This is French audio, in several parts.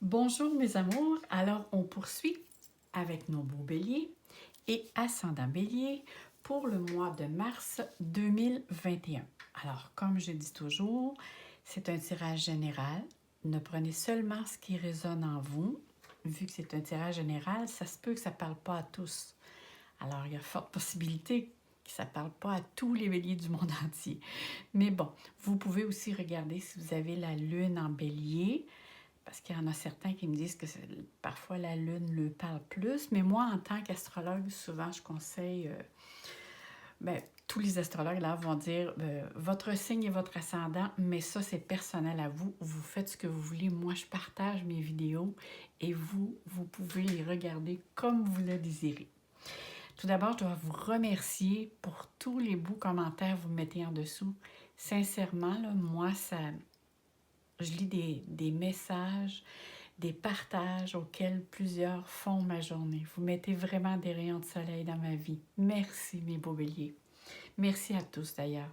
Bonjour mes amours, alors on poursuit avec nos beaux béliers et ascendant bélier pour le mois de mars 2021. Alors comme je dis toujours, c'est un tirage général. Ne prenez seulement ce qui résonne en vous. Vu que c'est un tirage général, ça se peut que ça ne parle pas à tous. Alors il y a forte possibilité que ça ne parle pas à tous les béliers du monde entier. Mais bon, vous pouvez aussi regarder si vous avez la lune en bélier. Parce qu'il y en a certains qui me disent que parfois la lune le parle plus, mais moi, en tant qu'astrologue, souvent, je conseille, tous les astrologues là vont dire votre signe et votre ascendant, mais ça, c'est personnel à vous. Vous faites ce que vous voulez. Moi, je partage mes vidéos et vous pouvez les regarder comme vous le désirez. Tout d'abord, je dois vous remercier pour tous les beaux commentaires que vous mettez en dessous. Sincèrement, là, moi, je lis des messages, des partages auxquels plusieurs font ma journée. Vous mettez vraiment des rayons de soleil dans ma vie. Merci, mes beaux béliers. Merci à tous d'ailleurs.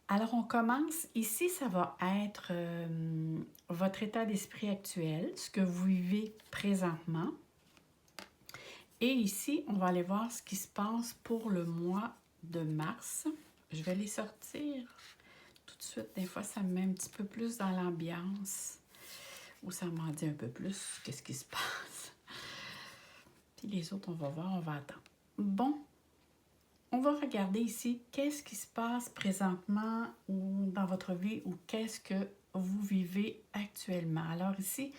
Alors, on commence. Ici, ça va être votre état d'esprit actuel, ce que vous vivez présentement. Et ici, on va aller voir ce qui se passe pour le mois de mars. Je vais les sortir tout de suite. Des fois, ça me met un petit peu plus dans l'ambiance. Ou ça m'en dit un peu plus qu'est-ce qui se passe. Puis les autres, on va voir, on va attendre. Bon, on va regarder ici qu'est-ce qui se passe présentement ou dans votre vie ou qu'est-ce que vous vivez actuellement. Alors ici,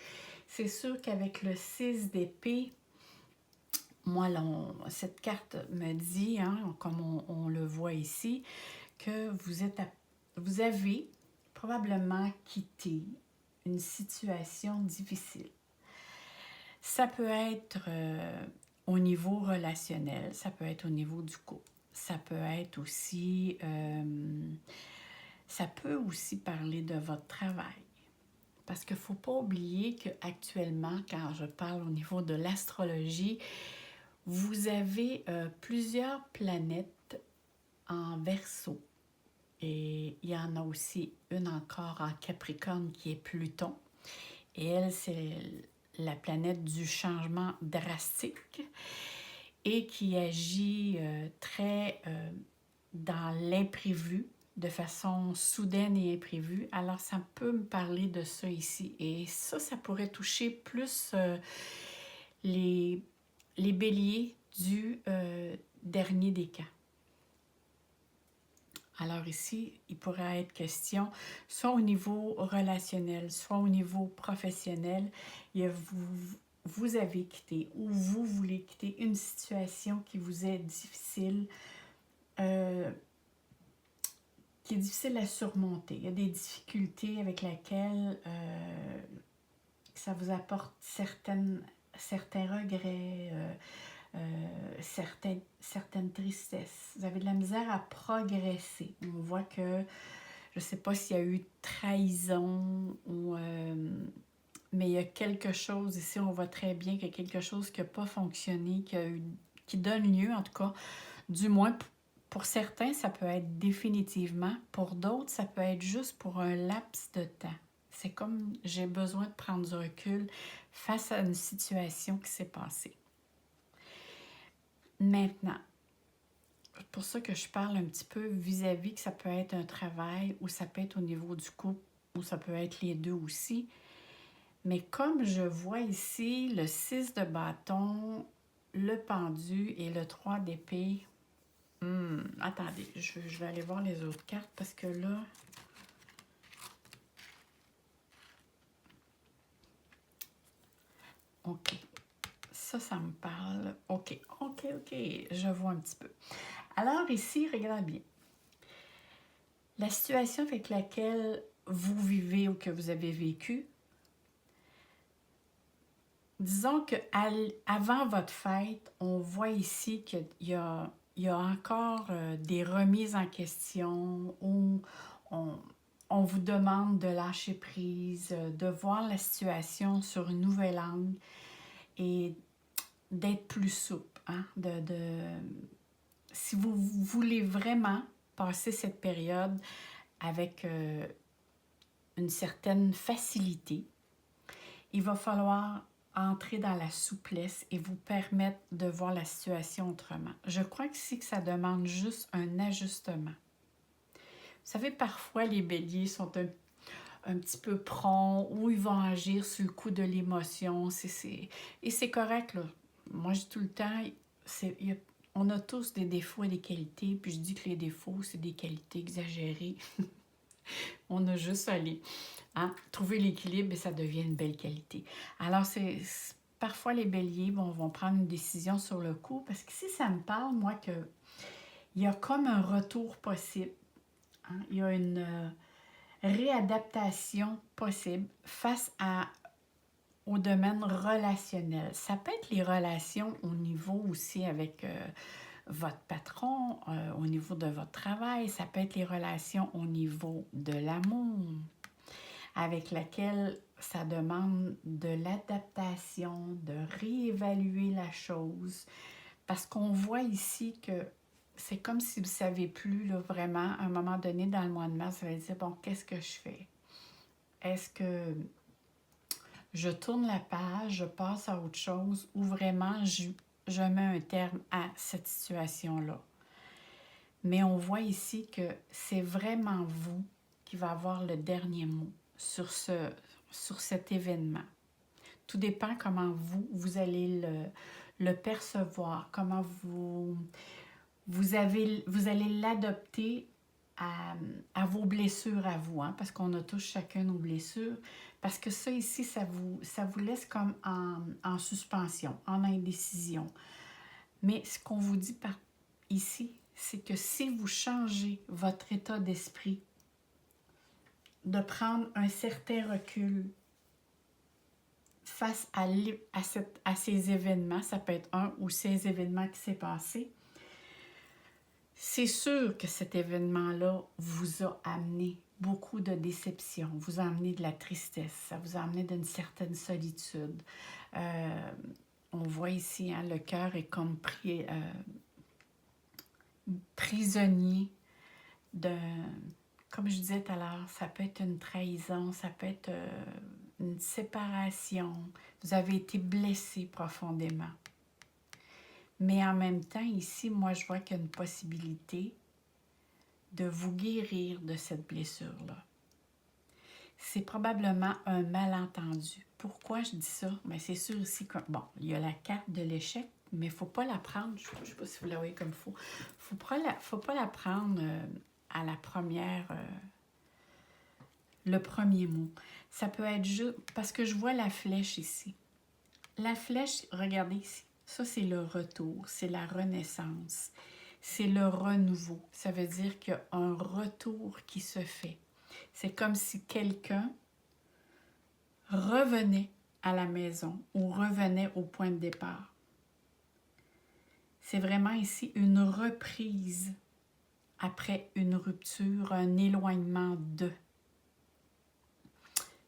c'est sûr qu'avec le 6 d'épée, moi, cette carte me dit, comme on le voit ici, que vous avez probablement quitté une situation difficile. Ça peut être au niveau relationnel, ça peut être au niveau du couple, ça peut être aussi, ça peut aussi parler de votre travail. Parce qu'il ne faut pas oublier qu'actuellement, quand je parle au niveau de l'astrologie, vous avez plusieurs planètes en Verseau. Et il y en a aussi une encore en Capricorne qui est Pluton. Et elle, c'est la planète du changement drastique et qui agit très dans l'imprévu, de façon soudaine et imprévue. Alors, ça peut me parler de ça ici. Et ça pourrait toucher plus les béliers du dernier décan. Alors ici, il pourrait être question, soit au niveau relationnel, soit au niveau professionnel, vous avez quitté ou vous voulez quitter une situation qui vous est difficile, qui est difficile à surmonter. Il y a des difficultés avec lesquelles ça vous apporte certains regrets, certaines tristesses. Vous avez de la misère à progresser. On voit que, je ne sais pas s'il y a eu trahison ou... mais il y a quelque chose, ici on voit très bien qu'il y a quelque chose qui n'a pas fonctionné, qui donne lieu en tout cas, du moins pour certains ça peut être définitivement, pour d'autres ça peut être juste pour un laps de temps. C'est comme j'ai besoin de prendre du recul face à une situation qui s'est passée. Maintenant, c'est pour ça que je parle un petit peu vis-à-vis que ça peut être un travail ou ça peut être au niveau du couple ou ça peut être les deux aussi. Mais comme je vois ici le 6 de bâton, le pendu et le 3 d'épée, attendez, je vais aller voir les autres cartes parce que là... OK. Ça me parle. OK, je vois un petit peu. Alors ici, regardez bien. La situation avec laquelle vous vivez ou que vous avez vécu, disons qu'avant votre fête, on voit ici qu'il y a encore des remises en question où on vous demande de lâcher prise, de voir la situation sur une nouvelle angle et d'être plus souple. Si vous voulez vraiment passer cette période avec une certaine facilité, il va falloir entrer dans la souplesse et vous permettre de voir la situation autrement. Je crois ici que ça demande juste un ajustement. Vous savez, parfois, les béliers sont un petit peu prompts ou ils vont agir sur le coup de l'émotion. Et c'est correct, là. Moi, je dis tout le temps, on a tous des défauts et des qualités. Puis je dis que les défauts, c'est des qualités exagérées. On a juste à aller trouver l'équilibre et ça devient une belle qualité. Alors, parfois, les béliers vont prendre une décision sur le coup parce que si ça me parle, moi, il y a comme un retour possible. Il y a une réadaptation possible face au domaine relationnel. Ça peut être les relations au niveau aussi avec votre patron, au niveau de votre travail. Ça peut être les relations au niveau de l'amour, avec laquelle ça demande de l'adaptation, de réévaluer la chose. Parce qu'on voit ici que c'est comme si vous ne savez plus là, vraiment, à un moment donné dans le mois de mars, vous allez dire, bon, qu'est-ce que je fais? Est-ce que je tourne la page, je passe à autre chose ou vraiment je mets un terme à cette situation-là? Mais on voit ici que c'est vraiment vous qui va avoir le dernier mot sur cet événement. Tout dépend comment vous allez le percevoir, comment vous allez l'adopter à vos blessures à vous, parce qu'on a tous chacun nos blessures. Parce que ça ici, ça vous laisse comme en suspension, en indécision. Mais ce qu'on vous dit ici, c'est que si vous changez votre état d'esprit, de prendre un certain recul face à ces événements, ça peut être un ou ces événements qui s'est passé, c'est sûr que cet événement-là vous a amené beaucoup de déception, vous a amené de la tristesse, ça vous a amené d'une certaine solitude. On voit ici, le cœur est comme prisonnier comme je disais tout à l'heure, ça peut être une trahison, ça peut être une séparation. Vous avez été blessé profondément. Mais en même temps, ici, moi, je vois qu'il y a une possibilité de vous guérir de cette blessure-là. C'est probablement un malentendu. Pourquoi je dis ça? Bien, c'est sûr ici que, bon, il y a la carte de l'échec, mais il ne faut pas la prendre, je ne sais pas si vous la voyez comme il faut. Il ne faut pas la prendre à la première, le premier mot. Ça peut être juste, parce que je vois la flèche ici. La flèche, regardez ici, ça c'est le retour, c'est la renaissance, c'est le renouveau. Ça veut dire qu'il y a un retour qui se fait. C'est comme si quelqu'un revenait à la maison ou revenait au point de départ. C'est vraiment ici une reprise après une rupture, un éloignement de.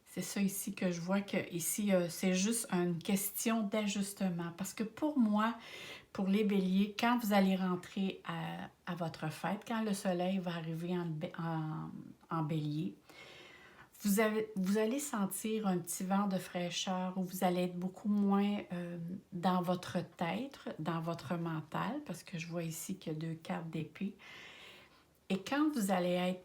C'est ça ici que je vois que ici c'est juste une question d'ajustement. Parce que pour moi, pour les béliers, quand vous allez rentrer à votre fête, quand le soleil va arriver en bélier, vous allez sentir un petit vent de fraîcheur où vous allez être beaucoup moins dans votre tête, dans votre mental, parce que je vois ici qu'il y a 2 cartes d'épée. Et quand vous allez être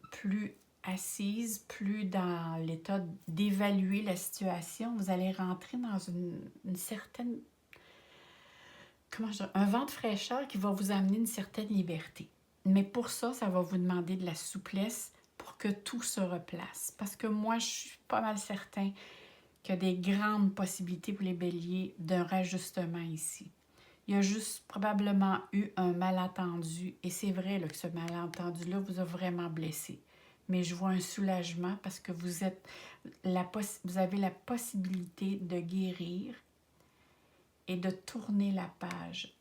plus assise, plus dans l'état d'évaluer la situation, vous allez rentrer dans une certaine, un vent de fraîcheur qui va vous amener une certaine liberté. Mais pour ça, ça va vous demander de la souplesse pour que tout se replace. Parce que moi, je suis pas mal certain qu'il y a des grandes possibilités pour les béliers d'un rajustement ici. Il y a juste probablement eu un malentendu, et c'est vrai là, que ce malentendu-là vous a vraiment blessé. Mais je vois un soulagement parce que vous avez la possibilité de guérir et de tourner la page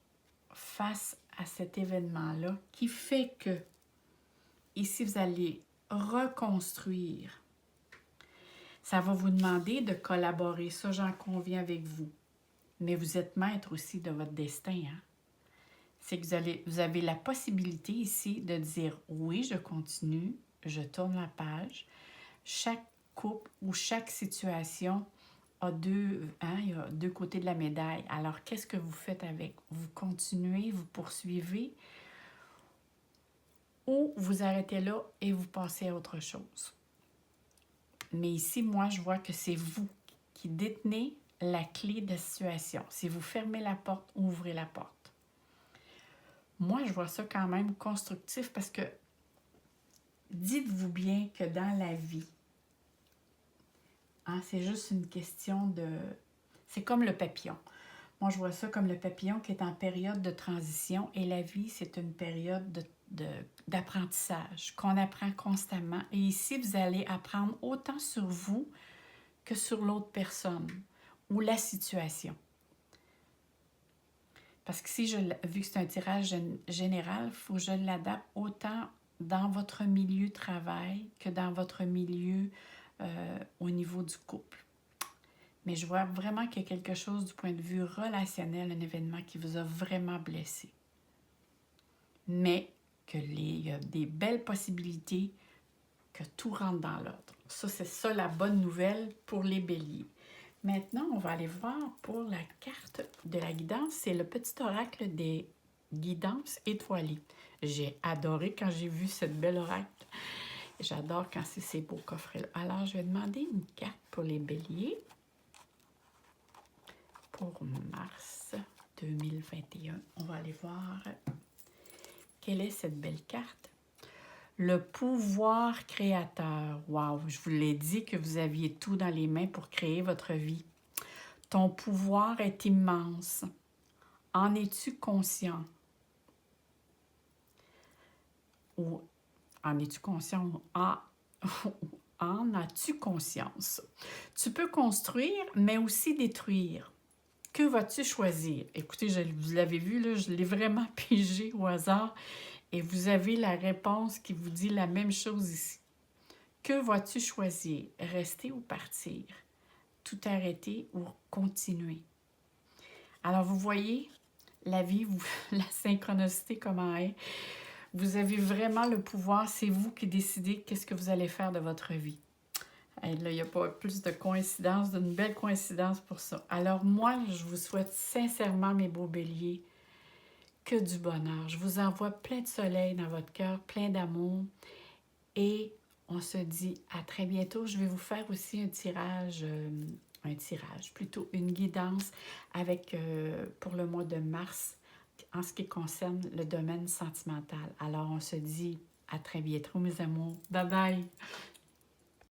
face à cet événement-là qui fait que ici, vous allez reconstruire. Ça va vous demander de collaborer, ça j'en conviens avec vous. Mais vous êtes maître aussi de votre destin. C'est que vous avez la possibilité ici de dire oui, je continue, je tourne la page. Chaque couple ou chaque situation il y a deux côtés de la médaille. Alors, qu'est-ce que vous faites avec? Vous continuez, vous poursuivez ou vous arrêtez là et vous passez à autre chose? Mais ici, moi, je vois que c'est vous qui détenez la clé de la situation. Si vous fermez la porte, ouvrez la porte. Moi, je vois ça quand même constructif parce que dites-vous bien que dans la vie, hein, c'est juste une question de... C'est comme le papillon. Moi, je vois ça comme le papillon qui est en période de transition et la vie, c'est une période d'apprentissage qu'on apprend constamment. Et ici, vous allez apprendre autant sur vous que sur l'autre personne ou la situation. Parce que vu que c'est un tirage général, il faut que je l'adapte autant dans votre milieu de travail que dans votre milieu au niveau du couple. Mais je vois vraiment qu'il y a quelque chose du point de vue relationnel, un événement qui vous a vraiment blessé. Mais il y a des belles possibilités que tout rentre dans l'ordre. Ça, c'est ça la bonne nouvelle pour les béliers. Maintenant, on va aller voir pour la carte de la guidance. C'est le petit oracle des guidances étoilées. J'ai adoré quand j'ai vu cette belle oracle. J'adore quand c'est ces beaux coffrets-là. Alors, je vais demander une carte pour les béliers pour mars 2021. On va aller voir quelle est cette belle carte. Le pouvoir créateur. Wow, je vous l'ai dit que vous aviez tout dans les mains pour créer votre vie. Ton pouvoir est immense. En es-tu conscient? Ou en es-tu conscient? En as-tu conscience? Tu peux construire, mais aussi détruire. Que vas-tu choisir? Écoutez, vous l'avez vu, là, je l'ai vraiment pigé au hasard et vous avez la réponse qui vous dit la même chose ici. Que vas-tu choisir? Rester ou partir? Tout arrêter ou continuer? Alors, vous voyez, la vie, la synchronicité, comment est. Vous avez vraiment le pouvoir, c'est vous qui décidez qu'est-ce que vous allez faire de votre vie. Et là, il n'y a pas plus de coïncidence, d'une belle coïncidence pour ça. Alors moi, je vous souhaite sincèrement, mes beaux béliers, que du bonheur. Je vous envoie plein de soleil dans votre cœur, plein d'amour. Et on se dit à très bientôt. Je vais vous faire aussi plutôt une guidance avec pour le mois de mars en ce qui concerne le domaine sentimental. Alors, on se dit à très bientôt, mes amours. Bye bye!